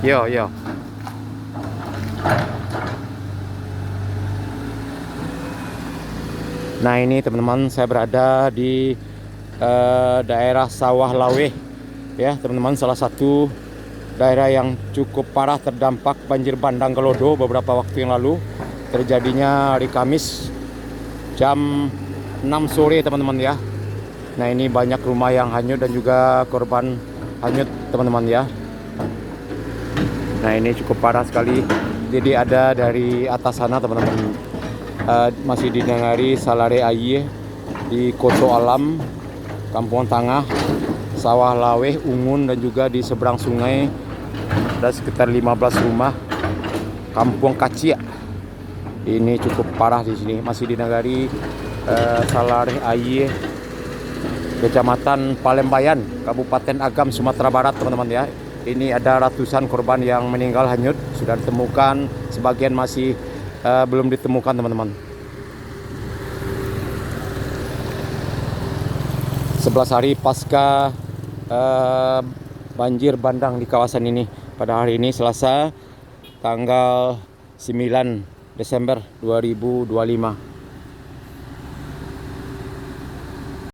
Yo, yo. Nah ini teman-teman, saya berada di daerah Sawah Laweh, ya teman-teman, salah satu daerah yang cukup parah terdampak banjir bandang Gelodo beberapa waktu yang lalu. Terjadinya hari Kamis jam 6 sore teman-teman ya. Nah ini banyak rumah yang hanyut dan juga korban hanyut teman-teman ya. Nah ini cukup parah sekali. Jadi ada dari atas sana teman-teman, masih didengari Salare Aye di Koto Alam, Kampung Tangah, Sawah Laweh, Ungun, dan juga di seberang sungai ada sekitar 15 rumah Kampung Kacia. Ini cukup parah di sini, masih didengari Salare Aye, Kecamatan Palembayan, Kabupaten Agam, Sumatera Barat teman-teman ya. Ini ada ratusan korban yang meninggal hanyut, sudah ditemukan, sebagian masih belum ditemukan teman-teman. 11 hari pasca banjir bandang di kawasan ini, pada hari ini Selasa tanggal 9 Desember 2025.